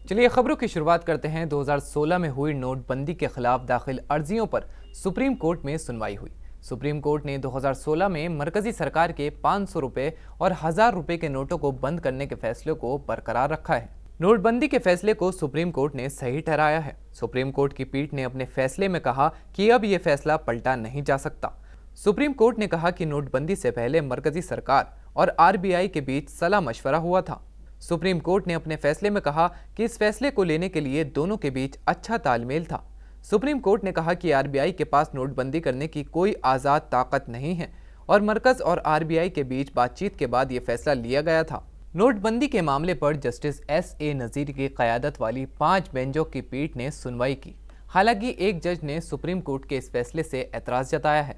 चलिए खबरों की शुरुआत करते हैं। 2016 में हुई नोटबंदी के खिलाफ दाखिल अर्जियों पर सुप्रीम कोर्ट में सुनवाई हुई। सुप्रीम कोर्ट ने 2016 में मरकजी सरकार के 500 रुपए और 1000 रुपए के नोटों को बंद करने के फैसले को बरकरार रखा है। नोटबंदी के फैसले को सुप्रीम कोर्ट ने सही ठहराया है। सुप्रीम कोर्ट की पीठ ने अपने फैसले में कहा कि अब यह फैसला पलटा नहीं जा सकता। सुप्रीम कोर्ट ने कहा कि नोटबंदी से पहले मरकजी सरकार और आरबीआई के बीच सलाह मशवरा हुआ था। सुप्रीम कोर्ट ने अपने फैसले में कहा कि इस फैसले को लेने के लिए दोनों के बीच अच्छा तालमेल था। सुप्रीम कोर्ट ने कहा कि आरबीआई के पास नोटबंदी करने की कोई आज़ाद ताकत नहीं है और मरकज और आरबीआई के बीच बातचीत के बाद यह फैसला लिया गया था। नोटबंदी के मामले पर जस्टिस एस.ए. नज़ीर की क़यादत वाली 5 बेंचों की पीठ ने सुनवाई की। हालांकि एक जज ने सुप्रीम कोर्ट के इस फैसले से एतराज़ जताया है।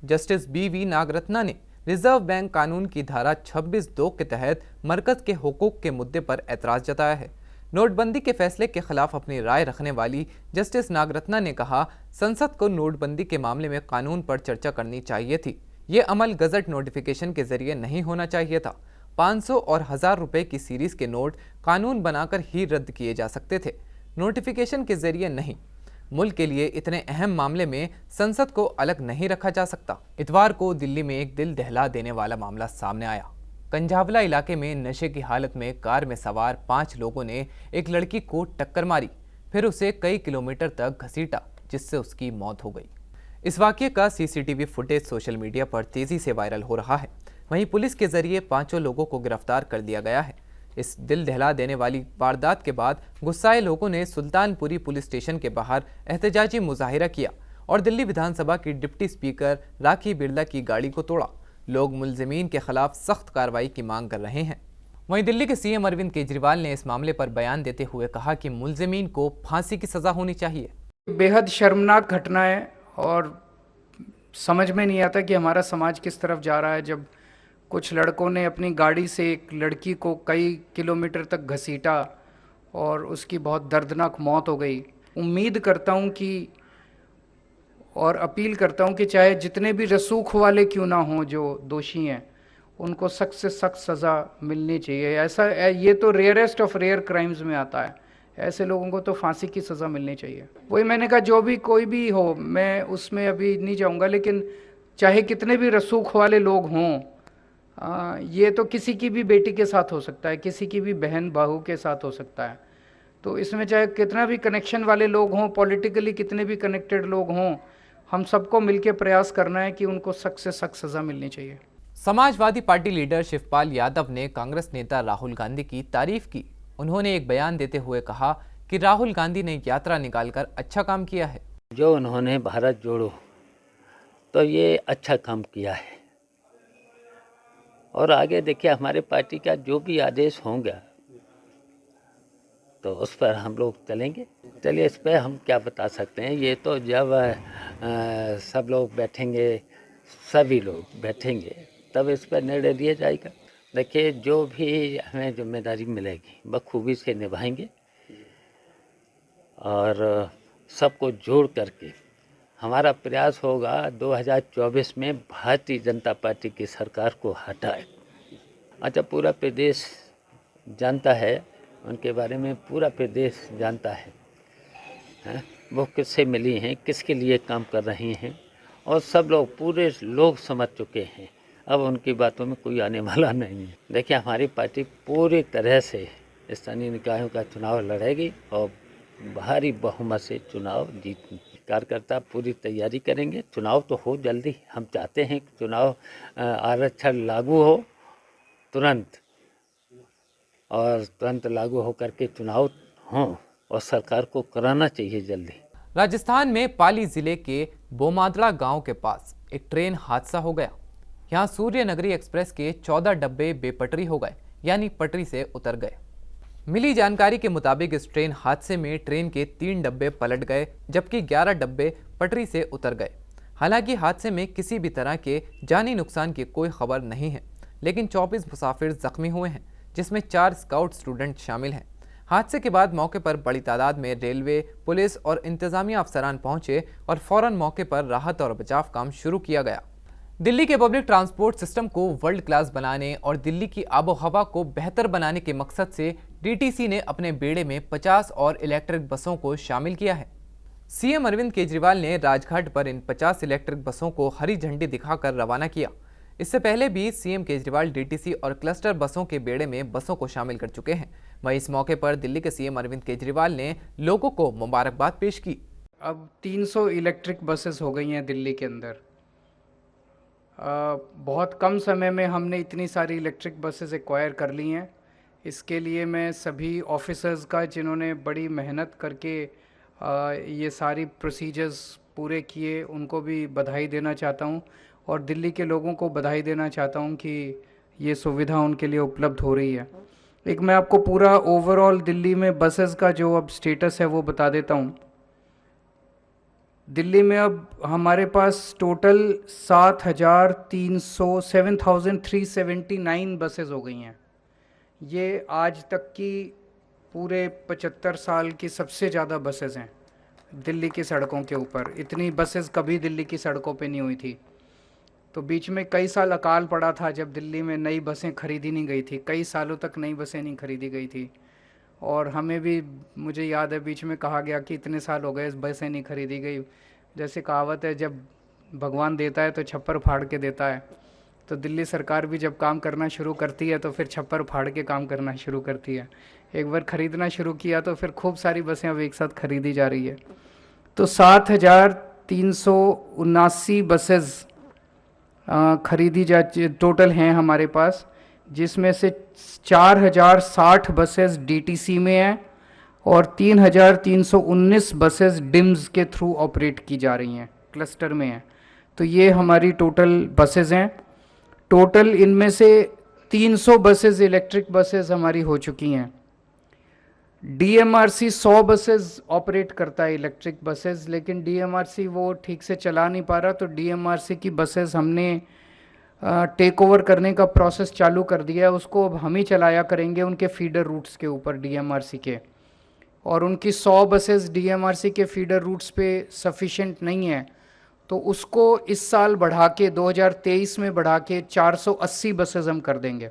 Justice BV. नागरत्ना ने रिजर्व बैंक कानून की धारा 26(2) के तहत मरकज के हुकूक के मुद्दे पर एतराज़ जताया है। नोटबंदी के फैसले के खिलाफ अपनी राय रखने वाली जस्टिस नागरत्ना ने कहा, संसद को नोटबंदी के मामले में कानून पर चर्चा करनी चाहिए थी। ये अमल गजट नोटिफिकेशन के जरिए नहीं होना चाहिए था। 500 और 1000 रुपए की सीरीज के नोट कानून बनाकर ही रद्द किए जा सकते थे, नोटिफिकेशन के जरिए नहीं। मुल्क के लिए इतने अहम मामले में संसद को अलग नहीं रखा जा सकता। इतवार को दिल्ली में एक दिल दहला देने वाला मामला सामने आया। कंझावला इलाके में नशे की हालत में कार में सवार 5 लोगों ने एक लड़की को टक्कर मारी, फिर उसे कई किलोमीटर तक घसीटा, जिससे उसकी मौत हो गई। इस वाकये का सीसीटीवी फुटेज सोशल मीडिया पर तेजी से वायरल हो रहा है। वहीं पुलिस के जरिए 5 लोगों को गिरफ्तार कर लिया गया है। इस दिल दहला देने वाली वारदात के बाद गुस्साए लोगों ने सुल्तानपुरी पुलिस स्टेशन के बाहर एहतजाजी मुजाहिरा किया और दिल्ली विधानसभा की डिप्टी स्पीकर राखी बिरला की गाड़ी को तोड़ा। लोग मुलजिमीन के खिलाफ सख्त कार्रवाई की मांग कर रहे हैं। वहीं दिल्ली के सीएम अरविंद केजरीवाल ने इस मामले पर बयान देते हुए कहा कि मुलजिमीन को फांसी की सजा होनी चाहिए। बेहद शर्मनाक घटना है और समझ में नहीं आता कि हमारा समाज किस तरफ जा रहा है, जब कुछ लड़कों ने अपनी गाड़ी से एक लड़की को कई किलोमीटर तक घसीटा और उसकी बहुत दर्दनाक मौत हो गई। उम्मीद करता हूं कि और अपील करता हूं कि चाहे जितने भी रसूख वाले क्यों ना हों जो दोषी हैं, उनको सख्त से सख्त सज़ा मिलनी चाहिए। ऐसा ये तो रेयरेस्ट ऑफ रेयर क्राइम्स में आता है। ऐसे लोगों को तो फांसी की सज़ा मिलनी चाहिए। वही मैंने कहा, जो भी कोई भी हो, मैं उसमें अभी नहीं जाऊंगा, लेकिन चाहे कितने भी रसूख वाले लोग हों, ये तो किसी की भी बेटी के साथ हो सकता है, किसी की भी बहन बहू के साथ हो सकता है। तो इसमें चाहे कितना भी कनेक्शन वाले लोग हों, पॉलिटिकली कितने भी कनेक्टेड लोग हों, हम सबको मिलकर प्रयास करना है कि उनको सख्त से सख्त सज़ा मिलनी चाहिए। समाजवादी पार्टी लीडर शिवपाल यादव ने कांग्रेस नेता राहुल गांधी की तारीफ की। उन्होंने एक बयान देते हुए कहा कि राहुल गांधी ने यात्रा निकालकर अच्छा काम किया है। जो उन्होंने भारत जोड़ो, तो ये अच्छा काम किया है और आगे देखिए हमारे पार्टी का जो भी आदेश होगा तो उस पर हम लोग चलेंगे। चलिए, इस पर हम क्या बता सकते हैं। ये तो जब सब लोग बैठेंगे, सभी लोग बैठेंगे, तब इस पर निर्णय लिया जाएगा। देखिए, जो भी हमें जिम्मेदारी मिलेगी बखूबी से निभाएंगे और सबको जोड़ करके हमारा प्रयास होगा 2024 में भारतीय जनता पार्टी की सरकार को हटाए। अच्छा, पूरा प्रदेश जानता है उनके बारे में, पूरा प्रदेश जानता है वो किससे मिली हैं, किसके लिए काम कर रही हैं, और सब लोग, पूरे लोग समझ चुके हैं। अब उनकी बातों में कोई आने वाला नहीं है। देखिए, हमारी पार्टी पूरी तरह से स्थानीय निकायों का चुनाव लड़ेगी और भारी बहुमत से चुनाव जीत। कार्यकर्ता पूरी तैयारी करेंगे। चुनाव तो हो जल्दी, हम चाहते हैं कि चुनाव आरक्षण लागू हो तुरंत, और तुरंत लागू होकर के चुनाव हों और सरकार को कराना चाहिए जल्दी। राजस्थान में पाली जिले के बोमादड़ा गांव के पास एक ट्रेन हादसा हो गया। यहां सूर्य नगरी एक्सप्रेस के 14 डब्बे बेपटरी हो गए, यानी पटरी से उतर गए। मिली जानकारी के मुताबिक इस ट्रेन हादसे में ट्रेन के 3 डब्बे पलट गए, जबकि 11 डब्बे पटरी से उतर गए। हालांकि हादसे में किसी भी तरह के जानी नुकसान की कोई खबर नहीं है, लेकिन 24 मुसाफिर जख्मी हुए हैं, जिसमें 4 स्काउट स्टूडेंट शामिल हैं। हादसे के बाद मौके पर बड़ी तादाद में रेलवे, पुलिस और इंतजामिया अफसरान पहुंचे और फौरन मौके पर राहत और बचाव काम शुरू किया गया। दिल्ली के पब्लिक ट्रांसपोर्ट सिस्टम को वर्ल्ड क्लास बनाने और दिल्ली की आबो हवा को बेहतर बनाने के मकसद से डीटीसी ने अपने बेड़े में 50 और इलेक्ट्रिक बसों को शामिल किया है। सीएम अरविंद केजरीवाल ने राजघाट पर इन 50 इलेक्ट्रिक बसों को हरी झंडी दिखाकर रवाना किया। इससे पहले भी सीएम केजरीवाल डीटीसी और क्लस्टर बसों के बेड़े में बसों को शामिल कर चुके हैं। वहीं इस मौके पर दिल्ली के सीएम अरविंद केजरीवाल ने लोगों को मुबारकबाद पेश की। अब 300 इलेक्ट्रिक बसेस हो गई हैं दिल्ली के अंदर। बहुत कम समय में हमने इतनी सारी इलेक्ट्रिक बसेस एक्वायर कर ली हैं। इसके लिए मैं सभी ऑफिसर्स का, जिन्होंने बड़ी मेहनत करके ये सारी प्रोसीजर्स पूरे किए, उनको भी बधाई देना चाहता हूँ और दिल्ली के लोगों को बधाई देना चाहता हूँ कि ये सुविधा उनके लिए उपलब्ध हो रही है। एक मैं आपको पूरा ओवरऑल दिल्ली में बसेस का जो अब स्टेटस है वो बता देता हूँ। दिल्ली में अब हमारे पास टोटल 7,379 बसेस हो गई हैं। ये आज तक की पूरे 75 साल की सबसे ज़्यादा बसेस हैं दिल्ली की सड़कों के ऊपर। इतनी बसेस कभी दिल्ली की सड़कों पे नहीं हुई थी। तो बीच में कई साल अकाल पड़ा था जब दिल्ली में नई बसें खरीदी नहीं गई थी। कई सालों तक नई बसें नहीं खरीदी गई थी और हमें भी, मुझे याद है, बीच में कहा गया कि इतने साल हो गए इस बसें नहीं खरीदी गई। जैसे कहावत है, जब भगवान देता है तो छप्पर फाड़ के देता है। तो दिल्ली सरकार भी जब काम करना शुरू करती है तो फिर छप्पर फाड़ के काम करना शुरू करती है। एक बार ख़रीदना शुरू किया तो फिर खूब सारी बसें अब एक साथ खरीदी जा रही है। तो 7,379 बसेस खरीदी जा टोटल हैं हमारे पास, जिसमें से 4,060 बसेस डीटीसी में हैं और 3,319 बसेस डिम्स के थ्रू ऑपरेट की जा रही हैं, क्लस्टर में हैं। तो ये हमारी टोटल बसेस हैं। टोटल इनमें से 300 बसेस इलेक्ट्रिक बसेस हमारी हो चुकी हैं। डीएमआरसी 100 बसेस ऑपरेट करता है इलेक्ट्रिक बसेस, लेकिन डीएमआरसी वो ठीक से चला नहीं पा रहा। तो डीएमआरसी की बसेस हमने टेक ओवर करने का प्रोसेस चालू कर दिया है। उसको अब हम ही चलाया करेंगे उनके फीडर रूट्स के ऊपर डीएमआरसी के। और उनकी 100 बसेस डीएमआरसी के फीडर रूट्स पे सफिशिएंट नहीं है, तो उसको इस साल बढ़ा के 2023 में बढ़ा के 480 बसेस हम कर देंगे।